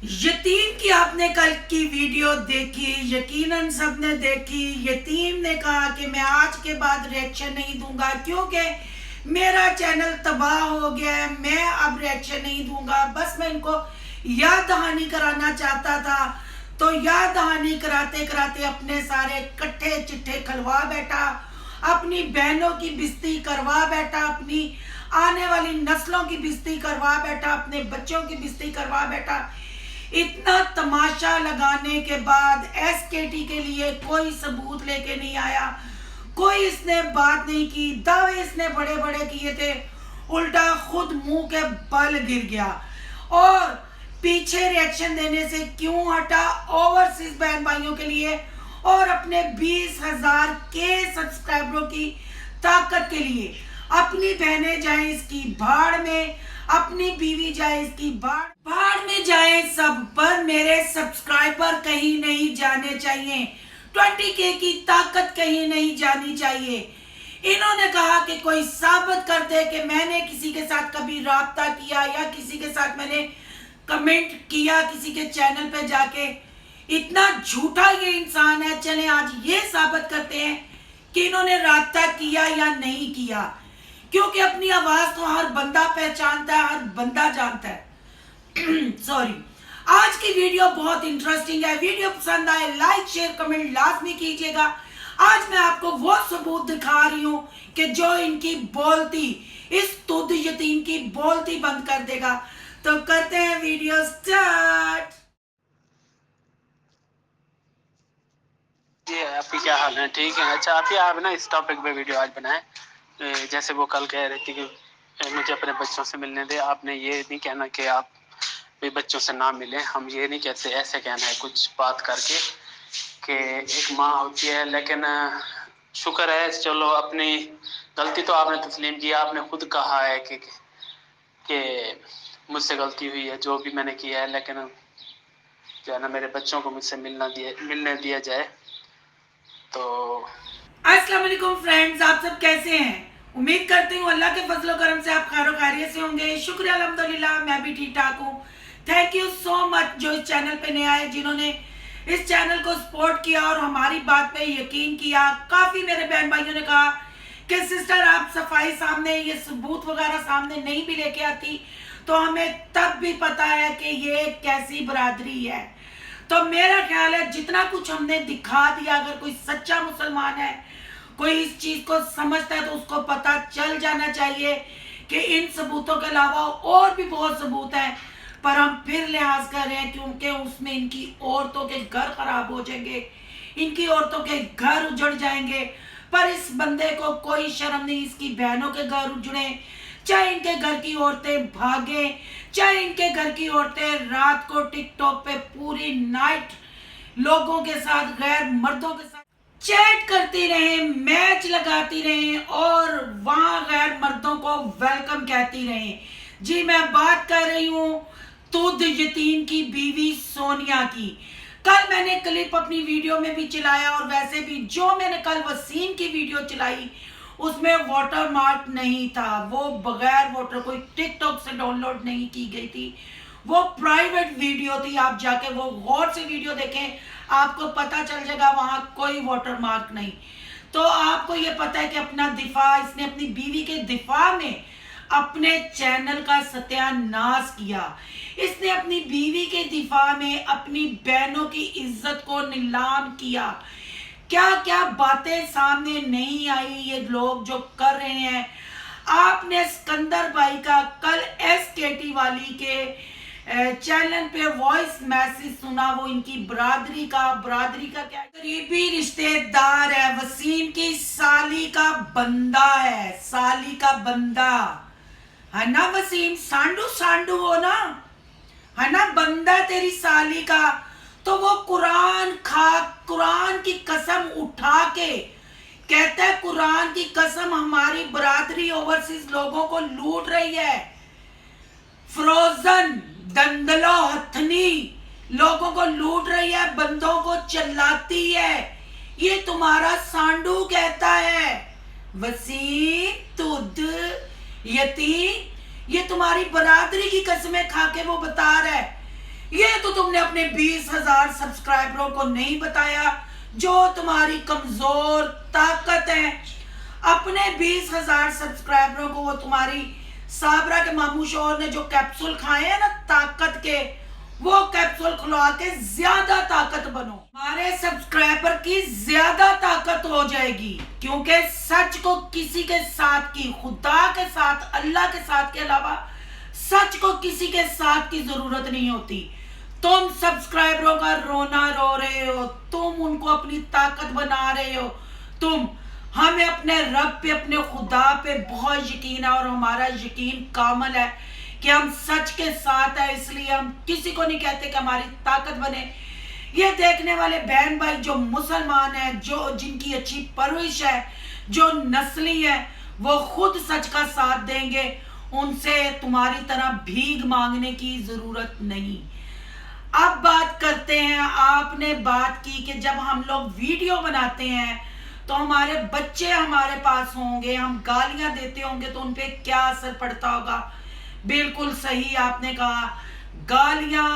यतीम की आपने कल की वीडियो देखी, यकीनन सबने देखी। यतीम ने कहा कि मैं आज के बाद रिएक्शन नहीं दूंगा क्योंकि मेरा चैनल तबाह हो गया है, मैं अब रिएक्शन नहीं दूंगा। बस मैं इनको याद दहानी कराना चाहता था, तो याद दहानी कराते कराते अपने सारे कट्ठे चिट्ठे खलवा बैठा, अपनी बहनों की बेइज्जती करवा बैठा, अपनी आने वाली नस्लों की बेइज्जती करवा बैठा, अपने बच्चों की बेइज्जती करवा बैठा। इतना तमाशा लगाने के बाद एसकेटी के लिए कोई सबूत लेके नहीं आया, कोई इसने बात नहीं की, दावे इसने बड़े बड़े किए थे, उल्टा खुद मुंह के बल गिर गया। और पीछे रिएक्शन देने से क्यों हटा? ओवरसीज बहन भाइयों के लिए और अपने 20,000 के सब्सक्राइबरों की ताकत के लिए। अपनी बहनें जाए इसकी भाड़ में, अपनी बीवी जाए इसकी भाड़ में जाए सब, पर मेरे सब्सक्राइबर कहीं नहीं जाने चाहिए, 20K की ताकत कहीं नहीं जानी चाहिए। इन्होंने कहा कि कोई साबित कर दे कि मैंने किसी के साथ कभी राब्ता किया या किसी के साथ मैंने कमेंट किया किसी के चैनल पे जाके। इतना झूठा ये इंसान है। चले आज ये साबित करते हैं कि इन्होंने राब्ता किया या नहीं किया, क्योंकि अपनी आवाज तो हर बंदा पहचानता है, हर बंदा जानता है। सॉरी। आज की वीडियो बहुत इंटरेस्टिंग है। वीडियो पसंद आए लाइक शेयर कमेंट लाजमी कीजिएगा। आज मैं आपको वो सबूत दिखा रही हूँ कि जो इनकी बोलती, इस तुद यतीम की बोलती बंद कर देगा। तो करते हैं वीडियो स्टार्ट। जी आपकी क्या हाल है? ठीक है। अच्छा आप ना इस टॉपिक पे वीडियो आज बनाए। जैसे वो कल कह रही थी कि मुझे अपने बच्चों से मिलने दे। आपने ये नहीं कहना कि आप भी बच्चों से ना मिले, हम ये नहीं कहते। ऐसे कहना है कुछ बात करके कि एक माँ होती है, लेकिन शुक्र है चलो अपनी गलती तो आपने तस्लीम किया। आपने खुद कहा है कि मुझसे गलती हुई है जो भी मैंने किया है, लेकिन जो है ना मेरे बच्चों को मुझसे मिलने दिया जाए। तो अस्सलाम वालेकुम फ्रेंड्स, आप सब कैसे हैं? उम्मीद करती हूँ अल्लाह के फजलो करम से आप खैर खैरियत से होंगे। शुक्रिया अल्हम्दुलिल्लाह, मैं भी ठीक ठाक हूँ। थैंक यू सो मच जो इस चैनल पे नए आए, जिन्होंने इस चैनल को सपोर्ट किया और हमारी बात पे यकीन किया। काफ़ी मेरे बहन भाइयों ने कहा कि सिस्टर आप सफाई सामने, ये सबूत वगैरह सामने नहीं भी लेके आती तो हमें तब भी पता है कि ये कैसी बरादरी है। तो मेरा ख्याल है जितना कुछ हमने दिखा दिया, अगर कोई सच्चा मुसलमान है, कोई इस चीज को समझता है तो उसको पता चल जाना चाहिए कि इन सबूतों के अलावा और भी बहुत सबूत हैं, पर हम फिर लिहाज कर रहे हैं क्योंकि उसमें इनकी औरतों के घर खराब हो जाएंगे, इनकी औरतों के घर उजड़ जाएंगे। पर इस बंदे को कोई शर्म नहीं, इसकी बहनों के घर उजड़े, चाहे इनके घर की औरतें भागे, चाहे इनके घर की औरतें रात को टिकटॉक पे पूरी नाइट लोगों के साथ, गैर मर्दों के साथ चैट करती रहें, मैच लगाती रहें और वहां गैर मर्दों को वेलकम कहती रहें। जी मैं बात कर रही हूँ तुद यतीम की बीवी सोनिया की। कल मैंने क्लिप अपनी वीडियो में भी चलाया और वैसे भी जो मैंने कल वसीम की वीडियो चलाई उसमें वाटर मार्क नहीं था। वो बगैर वाटर, कोई टिकटॉक से डाउनलोड नहीं की गई थी, वो प्राइवेट वीडियो थी। आप जाके वो गौर से वीडियो देखें, आपको पता चल जाएगा वहां कोई वाटर मार्क नहीं। तो आपको ये पता है कि अपना दिफा, इसने अपनी बीवी के दिफा में अपने चैनल का सत्यानाश किया। इसने अपनी बीवी के दिफा में अपनी बहनों की इज्जत को नीलाम किया। क्या क्या बातें सामने नहीं आई ये लोग जो कर रहे हैं। आपने सिकंदर भाई का कल एसकेटी वाली के चैनल पे वॉइस मैसेज सुना, वो इनकी बरादरी का क्या करीबी रिश्तेदार है, वसीम की साली का बंदा है, साली का बंदा है ना। वसीम सांडू सांडू हो ना, है ना, बंदा तेरी साली का। तो वो कुरान की कसम उठा के कहता है, कुरान की कसम हमारी बरादरी ओवरसीज लोगों को लूट रही है, फ्रोजन दंदलो हथनी लोगों को लूट रही है, बंदों को चिल्लाती है। ये तुम्हारा सांडू कहता है वसीम तुद यतीम, ये तुम्हारी बरादरी की कसमें खा के वो बता रहा है। ये तो तुमने अपने 20,000 सब्सक्राइबरों को नहीं बताया जो तुम्हारी कमजोर ताकत है। अपने 20,000 सब्सक्राइबरों को, वो तुम्हारी साबरा के मामू शोहर ने जो कैप्सूल खाए हैं ना ताकत के, वो कैप्सूल खुलवा के ज्यादा ताकत बनो। हमारे सब्सक्राइबर की ज्यादा ताकत हो जाएगी, क्योंकि सच को किसी के साथ की, खुदा के साथ, अल्लाह के साथ के अलावा सच को किसी के साथ की जरूरत नहीं होती। तुम सब्सक्राइबरों का रोना रो रहे हो, तुम उनको अपनी ताकत बना रहे हो। तुम हमें अपने रब पे, अपने खुदा पे बहुत यकीन है और हमारा यकीन कामल है कि हम सच के साथ है, इसलिए हम किसी को नहीं कहते कि हमारी ताकत बने। ये देखने वाले बहन भाई जो मुसलमान है, जो जिनकी अच्छी परवरिश है, जो नस्ली है, वो खुद सच का साथ देंगे। उनसे तुम्हारी तरह भीख मांगने की जरूरत नहीं। अब बात करते हैं, आपने बात की कि जब हम लोग वीडियो बनाते हैं तो हमारे बच्चे हमारे पास होंगे, हम गालियां देते होंगे तो उन पे क्या असर पड़ता होगा। बिल्कुल सही आपने कहा, गालियां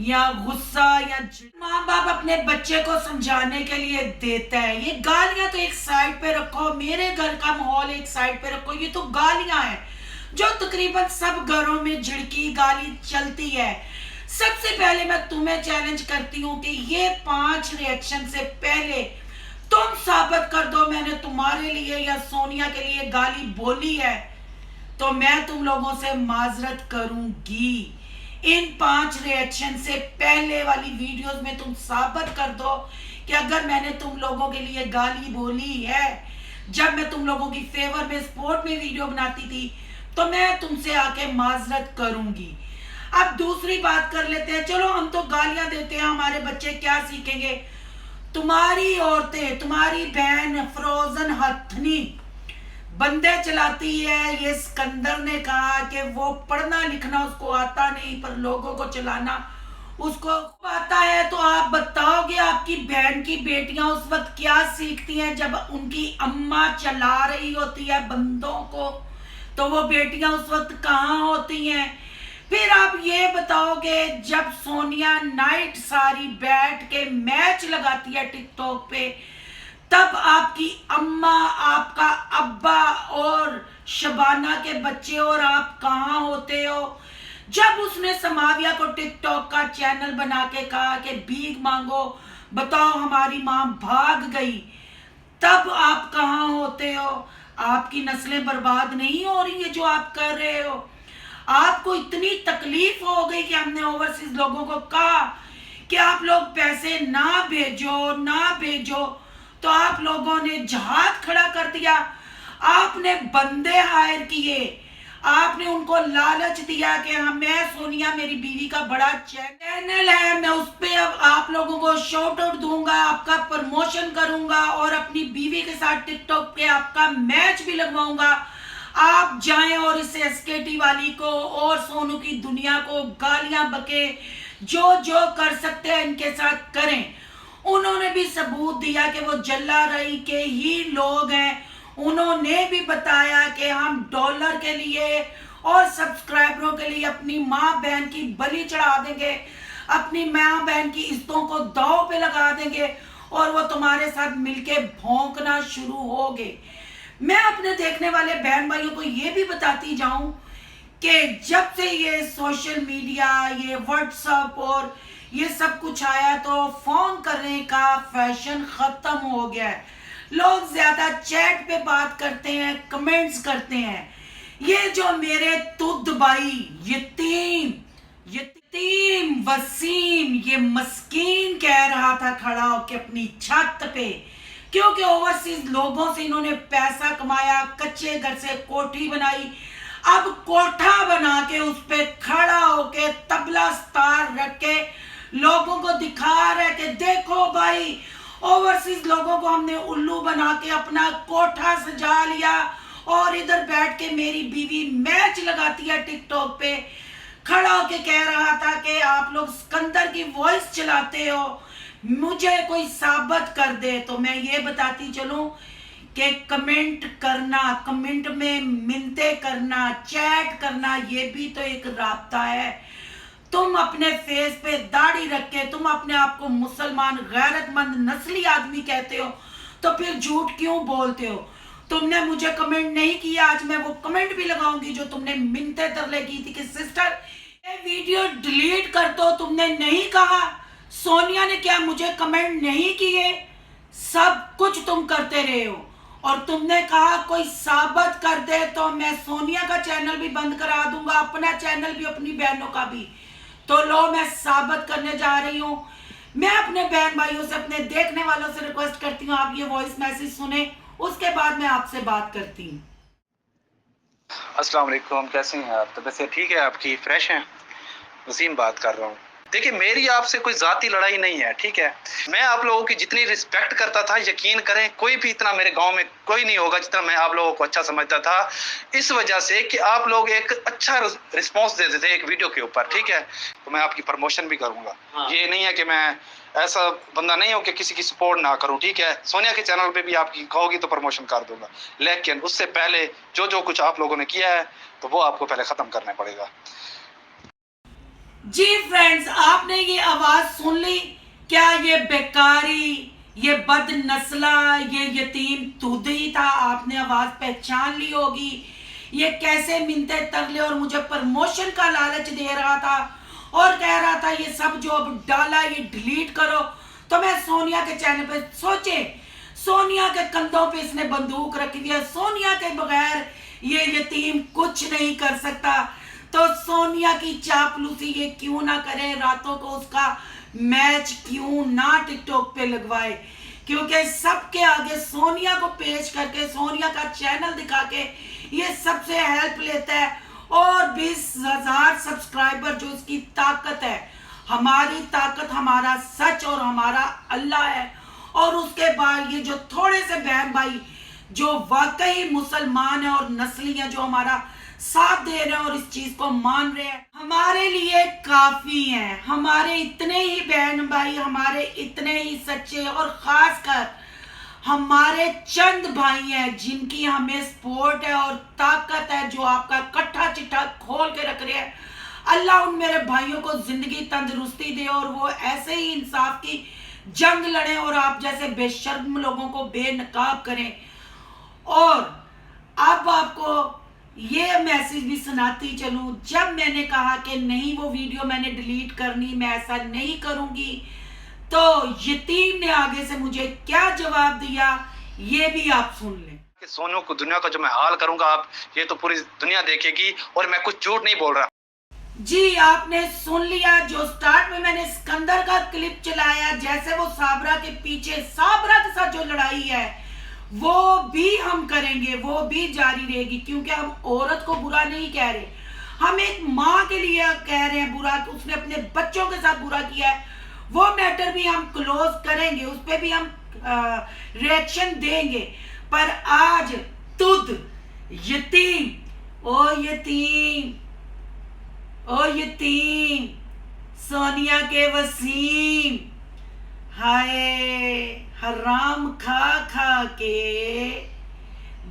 या गुस्सा या माँ बाप अपने बच्चे को समझाने के लिए देता है। ये गालियां तो एक साइड पे रखो, मेरे घर का माहौल एक साइड पे रखो, ये तो गालियां हैं जो तकरीबन सब घरों में झिड़की गाली चलती है। सबसे पहले मैं तुम्हें चैलेंज करती हूँ कि ये 5 रिएक्शन से पहले तुम साबित कर दो मैंने तुम्हारे लिए या सोनिया के लिए गाली बोली है, तो मैं तुम लोगों से माजरत करूंगी। इन 5 रिएक्शन से पहले वाली वीडियोस में तुम साबित कर दो कि अगर मैंने तुम लोगों के लिए गाली बोली है, जब मैं तुम लोगों की फेवर में स्पोर्ट में वीडियो बनाती थी, तो मैं तुमसे आके माजरत करूंगी। अब दूसरी बात कर लेते हैं। चलो हम तो गालियां देते हैं, हमारे बच्चे क्या सीखेंगे। तुम्हारी औरतें, तुम्हारी बहन फ्रोजन हथनी बंदे चलाती है। ये सिकंदर ने कहा कि वो पढ़ना लिखना उसको आता नहीं, पर लोगों को चलाना उसको आता है। तो आप बताओगे आपकी बहन की बेटियां उस वक्त क्या सीखती हैं जब उनकी अम्मा चला रही होती है बंदों को, तो वो बेटियां उस वक्त कहाँ होती हैं। फिर आप ये बताओगे जब सोनिया नाइट सारी बैठ के मैच लगाती है टिकटॉक पे, तब आपकी अम्मा, आपका अब्बा और शबाना के बच्चे और आप कहाँ होते हो। जब उसने समाविया को टिकटॉक का चैनल बना के कहा कि भीख मांगो, बताओ हमारी माँ भाग गई, तब आप कहाँ होते हो। आपकी नस्लें बर्बाद नहीं हो रही है जो आप कर रहे हो। आपको इतनी तकलीफ हो गई कि हमने ओवरसीज लोगों को कहा कि आप लोग पैसे ना भेजो, तो आप लोगों ने जहाज खड़ा कर दिया। आपने बंदे हायर किए, आपने उनको लालच दिया कि मैं सोनिया मेरी बीवी का बड़ा चैनल है, मैं उस पे अब आप लोगों को शॉर्ट आउट दूंगा, आपका प्रमोशन करूंगा और अपनी बीवी के साथ टिकटॉक पे आपका मैच भी लगवाऊंगा। आप जाएं और इस एसकेटी वाली को और सोनू की दुनिया को गालियां बके, जो जो कर सकते हैं इनके साथ करें। उन्होंने भी सबूत दिया कि वो जल्ला रही के ही लोग हैं। उन्होंने भी बताया कि हम डॉलर के लिए और सब्सक्राइबरों के लिए अपनी माँ बहन की बलि चढ़ा देंगे, अपनी माँ बहन की इज्जतों को दांव पे लगा देंगे और वो तुम्हारे साथ मिलके भौंकना शुरू होंगे। मैं अपने देखने वाले बहन भाइयों को ये भी बताती जाऊं कि जब से ये सोशल मीडिया, ये व्हाट्सएप और ये सब कुछ आया तो फोन करने का फैशन खत्म हो गया है। लोग ज्यादा चैट पे बात करते हैं, कमेंट्स करते हैं। ये जो मेरे तुद भाई यतीम वसीम, ये मस्कीन कह रहा था खड़ा होकर अपनी छत पे, क्योंकि ओवरसीज लोगों से इन्होंने पैसा कमाया, कच्चे घर से कोठी बनाई, अब कोठा बना के उस पे खड़ा होके तबला स्टार रख के लोगों को दिखा रहा है कि देखो भाई ओवरसीज लोगों को हमने उल्लू बना के अपना कोठा सजा लिया और इधर बैठ के मेरी बीवी मैच लगाती है टिकटॉक पे। खड़ा होके कह रहा था कि आप लोग सिकंदर की वॉइस चलाते हो, मुझे कोई साबित कर दे। तो मैं ये बताती चलूं कि कमेंट करना, कमेंट में मिन्नतें करना, चैट करना, ये भी तो एक राब्ता है। तुम अपने फेस पे दाढ़ी रख के तुम अपने आप को मुसलमान गैरतमंद नस्ली आदमी कहते हो, तो फिर झूठ क्यों बोलते हो? तुमने मुझे कमेंट नहीं किया, आज मैं वो कमेंट भी लगाऊंगी जो तुमने मिन्नते तरले की थी कि सिस्टर ये वीडियो डिलीट कर दो। तुमने नहीं कहा। सोनिया ने क्या मुझे कमेंट नहीं किए? सब कुछ तुम करते रहे हो, और तुमने कहा कोई साबित कर दे तो मैं सोनिया का चैनल भी बंद करा दूंगा, अपना चैनल भी, अपनी बहनों का भी। तो लो, मैं साबित करने जा रही हूँ। मैं अपने बहन भाइयों से, अपने देखने वालों से रिक्वेस्ट करती हूँ आप ये वॉइस मैसेज सुने, उसके बाद मैं आपसे बात करती हूँ। अस्सलाम वालेकुम, कैसे हैं आप? तबीयत से ठीक है आपकी? फ्रेश हैं? वसीम बात कर रहा हूँ। देखिए, मेरी आपसे कोई ज़ाती लड़ाई नहीं है, ठीक है? मैं आप लोगों की जितनी रिस्पेक्ट करता था, यकीन करें कोई भी इतना मेरे गांव में कोई नहीं होगा जितना मैं आप लोगों को अच्छा समझता था, इस वजह से कि आप लोग एक अच्छा रिस्पॉन्स देते थे एक वीडियो के ऊपर, ठीक है? तो मैं आपकी प्रमोशन भी करूँगा। हाँ। ये नहीं है कि मैं ऐसा बंदा नहीं हूँ कि किसी की सपोर्ट ना करूँ, ठीक है? सोनिया के चैनल पे भी आपकी कहोगी तो प्रमोशन कर दूंगा, लेकिन उससे पहले जो कुछ आप लोगों ने किया है तो वो आपको पहले ख़त्म करना पड़ेगा। जी फ्रेंड्स, आपने ये आवाज सुन ली क्या? ये बेकारी, ये बदनस्ला, ये यतीम तुदी था। आपने आवाज पहचान ली होगी। ये कैसे मिन्नते तरले और मुझे प्रमोशन का लालच दे रहा था और कह रहा था ये सब जो अब डाला ये डिलीट करो। तो मैं सोनिया के चैनल पे, सोचे सोनिया के कंधों पे इसने बंदूक रखी हुई है, सोनिया के बगैर ये यतीम कुछ नहीं कर सकता। तो सोनिया की चापलूसी ये क्यों ना करे, रातों को उसका मैच क्यों ना टिकटॉक पे लगवाए, क्योंकि सबके आगे सोनिया को पेश करके, सोनिया का चैनल दिखा के ये सबसे हेल्प लेता है। और 20,000 सब्सक्राइबर जो इसकी ताकत है, हमारी ताकत हमारा सच और हमारा अल्लाह है। और उसके बाद ये जो थोड़े से बहन भाई जो वाकई मुसलमान है और नस्ली है, जो हमारा साथ दे रहे हैं और इस चीज को मान रहे हैं, हमारे लिए काफी हैं। हमारे इतने ही बहन भाई, हमारे इतने ही सच्चे, और खासकर हमारे चंद भाई हैं जिनकी हमें सपोर्ट है और ताकत है, जो आपका कट्ठा चिट्ठा खोल के रख रहे हैं। अल्लाह उन मेरे भाइयों को जिंदगी तंदुरुस्ती दे और वो ऐसे ही इंसाफ की जंग लड़े और आप जैसे बेशर्म लोगों को बेनकाब करें। और अब आपको ये मैसेज भी सुनाती चलूं, जब मैंने कहा कि नहीं वो वीडियो मैंने डिलीट करनी, मैं ऐसा नहीं करूंगी, तो यतीम ने आगे से मुझे क्या जवाब दिया ये भी आप सुन लें। सोनू को दुनिया का जो मैं हाल करूंगा, आप ये तो पूरी दुनिया देखेगी, और मैं कुछ झूठ नहीं बोल रहा। जी, आपने सुन लिया। जो स्टार्ट में मैंने सिकंदर का क्लिप चलाया, जैसे वो साबरा के पीछे, साबरा के साथ जो लड़ाई है वो भी हम करेंगे, वो भी जारी रहेगी, क्योंकि हम औरत को बुरा नहीं कह रहे, हम एक माँ के लिए कह रहे हैं बुरा कि उसने अपने बच्चों के साथ बुरा किया है। वो मैटर भी हम क्लोज करेंगे, उस पर भी हम रिएक्शन देंगे। पर आज तुद यतीम, ओ यतीम, ओ यतीम, सोनिया के वसीम, हाय हराम खा खा के,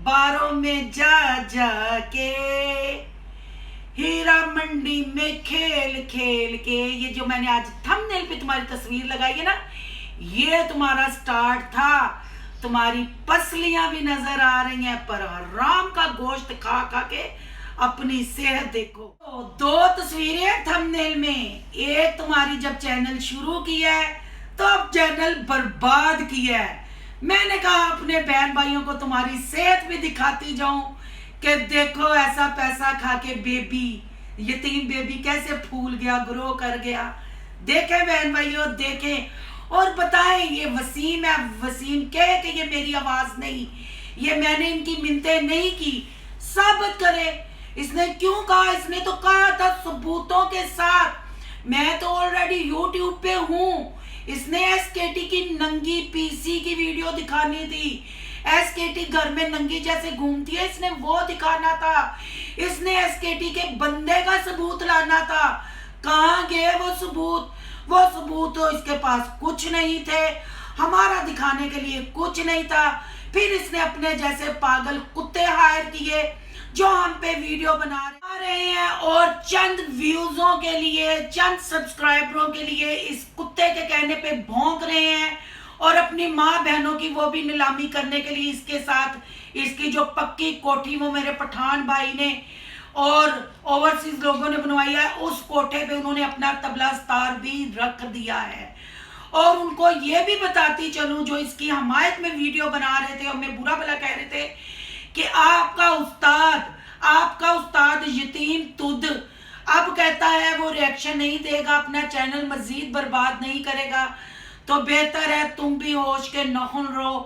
बारों में जा जा के, हीरा मंडी में खेल खेल के। ये जो मैंने आज थंबनेल पे तुम्हारी तस्वीर लगाई है ना, ये तुम्हारा स्टार्ट था। तुम्हारी पसलियां भी नजर आ रही हैं, पर हराम का गोश्त खा खा के अपनी सेहत देखो। तो 2 तस्वीरें थंबनेल में, एक तुम्हारी जब चैनल शुरू किया है तो अब चैनल बर्बाद किया है। मैंने कहा अपने बहन भाइयों को तुम्हारी सेहत भी दिखाती जाऊं कि देखो ऐसा पैसा खा के बेबी, यतीम बेबी कैसे फूल गया, ग्रो कर गया। देखें बहन भाइयों, देखें और बताएं ये वसीम है। वसीम कहे कि ये मेरी आवाज नहीं, ये मैंने इनकी मिन्नतें नहीं की, साबित करे। इसने क्यों कहा? इसने तो कहा था सबूतों के साथ। मैं तो ऑलरेडी यूट्यूब पे हूँ। इसने एसकेटी की नंगी पीसी की वीडियो दिखानी थी। एसकेटी घर में नंगी जैसे घूमती है, इसने वो दिखाना था। इसने एसकेटी के बंदे का सबूत लाना था। कहाँ गए वो सबूत? वो सबूत तो इसके पास कुछ नहीं थे, हमारा दिखाने के लिए कुछ नहीं था। फिर इसने अपने जैसे पागल कुत्ते हायर किए जो हम पे वीडियो बना रहे हैं और चंद व्यूजों के लिए, चंद सब्सक्राइबरों के लिए इस कुत्ते के कहने पे भौंक रहे हैं और अपनी माँ बहनों की वो भी नीलामी करने के लिए इसके साथ इसकी जो पक्की कोठी वो मेरे पठान भाई ने और ओवरसीज लोगों ने बनवाई है, उस कोठे पे उन्होंने अपना तबला स्तार भी रख दिया है। और उनको ये भी बताती चलूं, जो इसकी हमायत में वीडियो बना रहे थे और मैं बुरा भला कह रहे थे कि आपका उस्ताद यतीम तुद अब कहता है वो रिएक्शन नहीं देगा, अपना चैनल मजीद बर्बाद नहीं करेगा, तो बेहतर है तुम भी होश के नखुन रहो,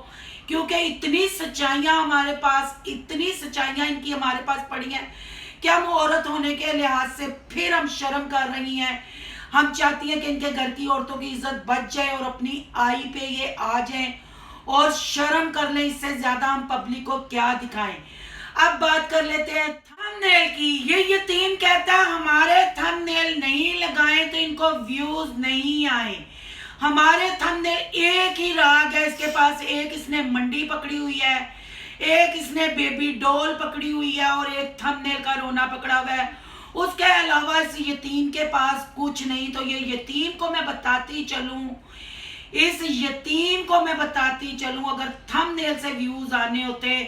क्योंकि इतनी सच्चाइयां हमारे पास, इतनी सच्चाइयां इनकी हमारे पास पड़ी हैं कि हम औरत होने के लिहाज से फिर हम शर्म कर रही हैं। हम चाहती हैं कि इनके घर की औरतों की इज्जत बच जाए और अपनी आई पे ये आ जाएं और शर्म कर लें। इससे ज्यादा हम पब्लिक को क्या दिखाएं। अब बात कर लेते हैं थंबनेल की। ये यतीम कहता है हमारे थंबनेल नहीं लगाएं तो इनको व्यूज नहीं आए। हमारे थंबनेल एक ही राग है इसके पास, एक इसने मंडी पकड़ी हुई है, एक इसने बेबी डॉल पकड़ी हुई है और एक थंबनेल का रोना पकड़ा हुआ है। उसके अलावा इस यतीम के पास कुछ नहीं। तो ये यतीम को मैं बताती चलूं, इस यतीम को मैं बताती चलूं, अगर थंबनेल से व्यूज आने होते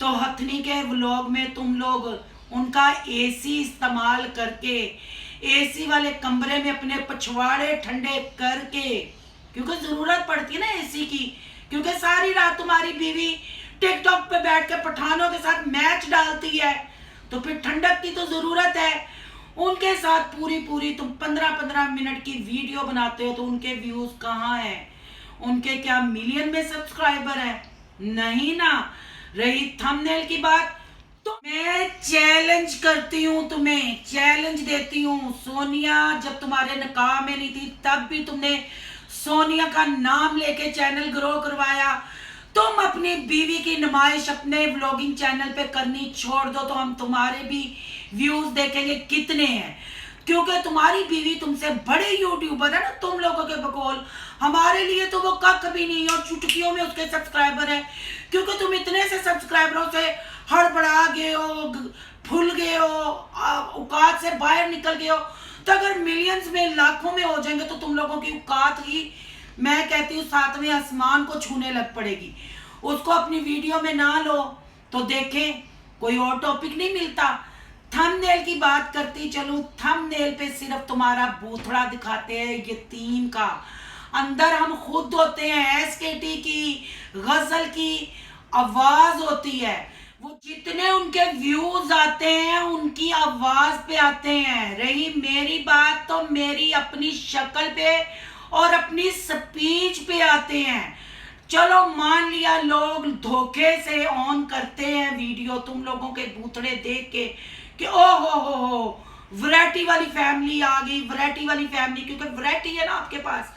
तो हथनी के व्लॉग में तुम लोग उनका एसी इस्तेमाल करके, एसी वाले कमरे में अपने पछवाड़े ठंडे करके, क्योंकि जरूरत पड़ती है ना एसी की, क्योंकि सारी रात तुम्हारी बीवी टिकटॉक पे बैठ के पठानों के साथ मैच डालती है, तो फिर ठंडक की तो जरूरत है। उनके साथ पूरी तुम 15-15 मिनट की वीडियो बनाते हो तो उनके व्यूज कहाँ हैं? उनके क्या मिलियन में सब्सक्राइबर है? नहीं ना। रही थंबनेल की बात, तो मैं चैलेंज करती हूँ, तुम्हें चैलेंज देती हूँ। सोनिया जब तुम्हारे निकाह में नहीं थी तब भी तुमने सोनिया का नाम लेके चैनल ग्रो करवाया। तुम अपनी बीवी की नुमाइश अपने व्लॉगिंग चैनल पे करनी छोड़ दो तो हम तुम्हारे भी व्यूज देखेंगे कितने हैं, क्योंकि तुम्हारी बीवी तुमसे बड़े यूट्यूबर है ना। तुम लोगों के बकौल हमारे लिए तो वो कख भी नहीं है और चुटकियों में उसके सब्सक्राइबर है, क्योंकि तुम इतने से सब्सक्राइबरों से हड़बड़ा गए हो, फूल गए हो, औकात से बाहर निकल गए हो। तो अगर मिलियंस में, लाखों में हो जाएंगे तो तुम लोगों की औकात ही, मैं कहती हूँ, 7वें आसमान को छूने लग पड़ेगी। उसको अपनी वीडियो में ना लो तो देखें कोई और टॉपिक नहीं मिलता। थंबनेल की बात करती चलूं, थंबनेल पे सिर्फ तुम्हारा बूथड़ा दिखाते हैं यतीम का, अंदर हम खुद होते हैं। एसकेटी की गजल की आवाज होती है, वो जितने उनके व्यूज आते हैं उनकी आवाज पे आते हैं। रही मेरी बात तो मेरी अपनी शक्ल पे और अपनी स्पीच पे आते हैं। चलो मान लिया लोग धोखे से ऑन करते हैं वीडियो तुम लोगों के बूथड़े देख के कि ओ हो वैरायटी वाली फैमिली आ गई, वैरायटी वाली फैमिली, क्योंकि वैरायटी है ना आपके पास,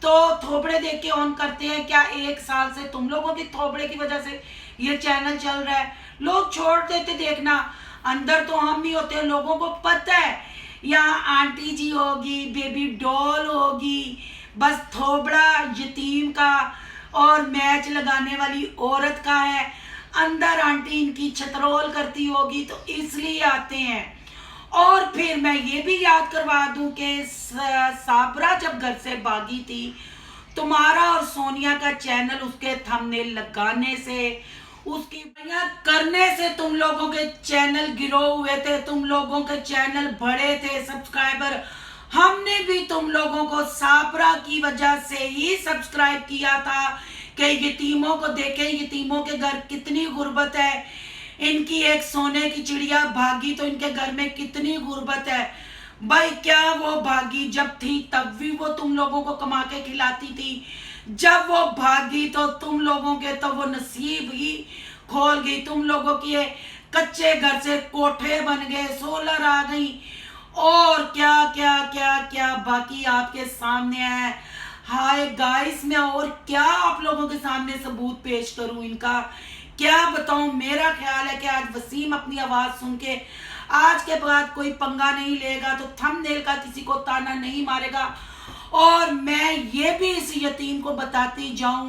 तो थोबड़े देख के ऑन करते हैं। क्या 1 साल से तुम लोगों की थोबड़े की वजह से ये चैनल चल रहा है? लोग छोड़ देते देखना, अंदर तो हम ही होते हैं। लोगों को पता है यहाँ आंटी जी होगी, बेबी डॉल होगी, बस थोबड़ा यतीम का और मैच लगाने वाली औरत का है। अंदर आंटी इनकी छतरोल करती होगी तो इसलिए आते हैं। और फिर मैं ये भी याद करवा दूं कि साबरा जब घर से भागी थी, तुम्हारा और सोनिया का चैनल उसके थंबनेल लगाने से, उसकी बढ़िया करने से तुम लोगों के चैनल गिरो हुए थे, तुम लोगों के चैनल बढ़े थे सब्सक्राइबर। हमने भी तुम लोगों को साबरा की वजह से ही सब्सक्राइब किया था कि यतीमों को देखें, यतीमों के घर कितनी गुर्बत है। इनकी एक सोने की चिड़िया भागी तो इनके घर में कितनी गुर्बत है। भाई क्या वो भागी जब थी तब भी वो तुम लोगों को कमा के खिलाती थी, जब वो भागी तो तुम लोगों के तो वो नसीब ही खोल गई। तुम लोगों के कच्चे घर से कोठे बन गए, सोलर आ गई और क्या क्या क्या क्या बाकी आपके सामने है। हाय गाइस, मैं और क्या आप लोगों के सामने सबूत पेश करूं इनका, क्या बताऊं। मेरा ख्याल है कि आज वसीम अपनी आवाज सुन के आज के बाद कोई पंगा नहीं लेगा तो थंबनेल का किसी को ताना नहीं मारेगा। और मैं ये भी इस यतीम को बताती जाऊं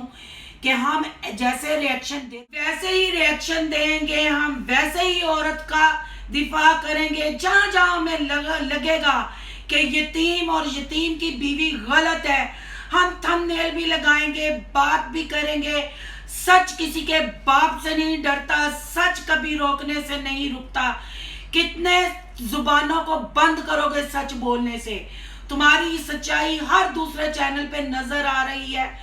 कि हम जैसे रिएक्शन दे वैसे ही रिएक्शन देंगे, हम वैसे ही औरत का दिफा करेंगे। जहां जहां हमें लगेगा कि यतीम और यतीम की बीवी गलत है, हम थंबनेल भी लगाएंगे, बात भी करेंगे। सच किसी के बाप से नहीं डरता, सच कभी रोकने से नहीं रुकता। कितने जुबानों को बंद करोगे सच बोलने से? तुम्हारी सच्चाई हर दूसरे चैनल पे नजर आ रही है।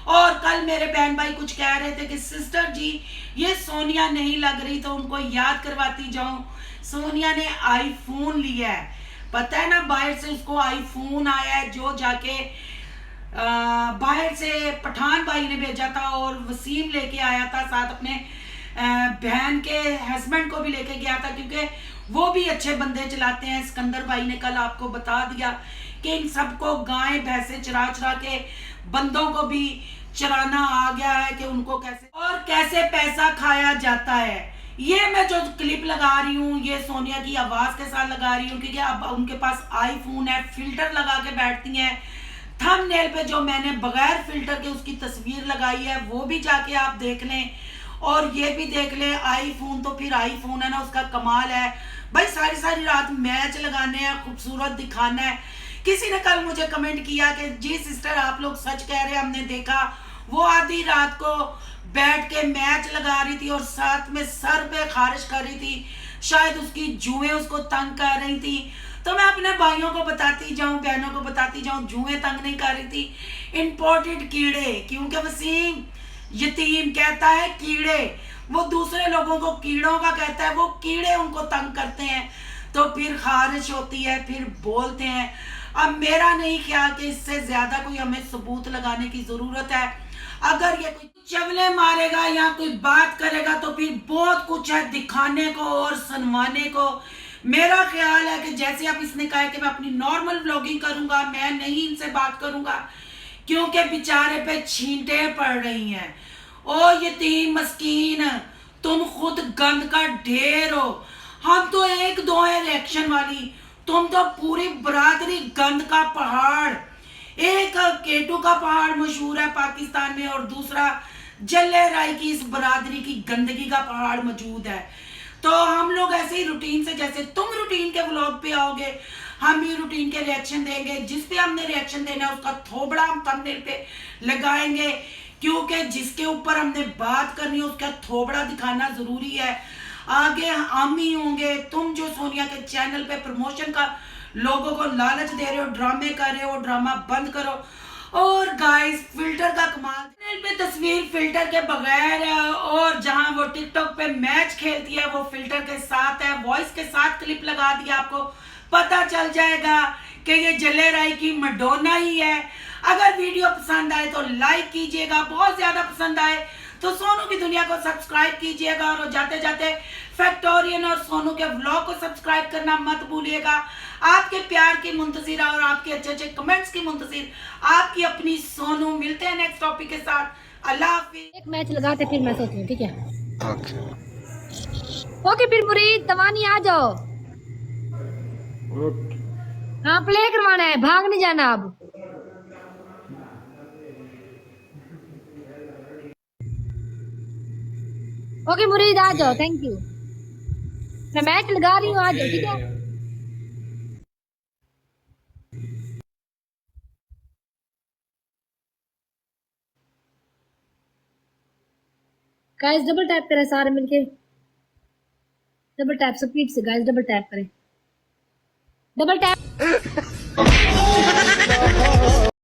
और कल मेरे बहन भाई कुछ कह रहे थे कि सिस्टर जी ये सोनिया नहीं लग रही, तो उनको याद करवाती जाऊं। सोनिया ने आईफोन लिया है, पता है ना, बाहर से उसको आईफोन आया है, जो जाके बाहर से पठान भाई ने भेजा था और वसीम लेके आया था, साथ अपने बहन के हस्बैंड को भी लेके गया था, क्योंकि वो भी अच्छे बंदे चलाते हैं। सिकंदर भाई ने कल आपको बता दिया कि इन सबको गाय भैंसे चरा चरा के बंदों को भी चराना आ गया है कि उनको कैसे पैसा खाया जाता है। ये मैं जो क्लिप लगा रही हूँ ये सोनिया की आवाज के साथ लगा रही हूँ, क्योंकि अब उनके पास आईफोन है, फिल्टर लगा के बैठती हैं। थंबनेल पे जो मैंने बगैर फिल्टर के उसकी तस्वीर लगाई है वो भी जाके आप देख लें, और ये भी देख लें। आईफोन तो फिर आईफोन है ना, उसका कमाल है भाई। सारी सारी रात मैच लगाने हैं, खूबसूरत दिखाना है। किसी ने कल मुझे कमेंट किया कि जी सिस्टर आप लोग सच कह रहे हैं, हमने देखा वो आधी रात को बैठ के मैच लगा रही थी और साथ में सर पे खारिश कर रही थी, शायद उसकी जुएं उसको तंग कर रही थी। तो मैं अपने भाइयों को बताती जाऊं, बहनों को बताती जाऊं, जुएं तंग नहीं कर रही थी, इंपोर्टेड कीड़े। क्योंकि वसीम यतीम कहता है कीड़े, वो दूसरे लोगों को कीड़ों का कहता है, वो कीड़े उनको तंग करते हैं, तो फिर खारिश होती है, फिर बोलते हैं। अब मेरा नहीं ख्याल कि इससे ज्यादा कोई हमें सबूत लगाने की जरूरत है। अगर ये कोई चवले मारेगा या कोई बात करेगा तो फिर बहुत कुछ है दिखाने को और सुनवाने को। मेरा ख्याल है कि जैसे अब इसने कहा है कि मैं अपनी नॉर्मल व्लॉगिंग करूंगा, मैं नहीं इनसे बात करूंगा, क्योंकि बेचारे पे छींटे पड़ रही हैं। ओ यतीम मस्कीन, तुम खुद गंद का ढेर हो, हम तो एक दो है रिएक्शन वाली, तुम तो पूरी बरादरी गंद का पहाड़। एक केटू का पहाड़ मशहूर है पाकिस्तान में, और दूसरा जल्ले राय की इस बरादरी की गंदगी का पहाड़ मौजूद है। तो हम लोग ऐसे ही रूटीन से, जैसे तुम रूटीन के व्लॉग पे आओगे, हम भी रूटीन के रिएक्शन देंगे। जिस पे हमने रिएक्शन देना है उसका थोबड़ा हम थंबनेल पे लगाएंगे, क्योंकि जिसके ऊपर हमने बात करनी है उसका थोबड़ा दिखाना जरूरी है। आगे हम ही होंगे। तुम जो सोनिया के चैनल पे प्रमोशन का लोगों को लालच दे रहे हो, ड्रामे कर रहे हो, ड्रामा बंद करो। और गाइस फिल्टर का कमाल, चैनल पे तस्वीर फिल्टर के बगैर है, और जहां वो टिकटॉक पे मैच खेलती है वो फिल्टर के साथ है। वॉइस के साथ क्लिप लगा दिया, आपको पता चल जाएगा कि ये जल्ले राय की मडोना ही है। अगर वीडियो पसंद आए तो लाइक कीजिएगा, बहुत ज्यादा पसंद आए तो सोनू की दुनिया को सब्सक्राइब कीजिएगा, और जाते जाते फैक्टोरियन और सोनू के व्लॉग को सब्सक्राइब करना मत भूलिएगा। आपके प्यार की मुंतजिर और आपके अच्छे अच्छे कमेंट्स की मुंतजिर आपकी अपनी सोनू। मिलते हैं नेक्स्ट टॉपिक के साथ। अल्लाह हाफिज। एक मैच लगाते फिर मैं सोचूं, ठीक है? ओके ओके फिर मुरीद तवानी आ जाओ। हाँ प्ले करवाना है, भाग नहीं जाना अब। ओके मुरीद आ जाओ, थैंक यू। मैं मैच लगा रही हूँ, आ जाओ, ठीक है? गाइस डबल टैप करें सारे मिलके, डबल टैप स्पीड से गाइस, डबल टैप करें, डबल टैप।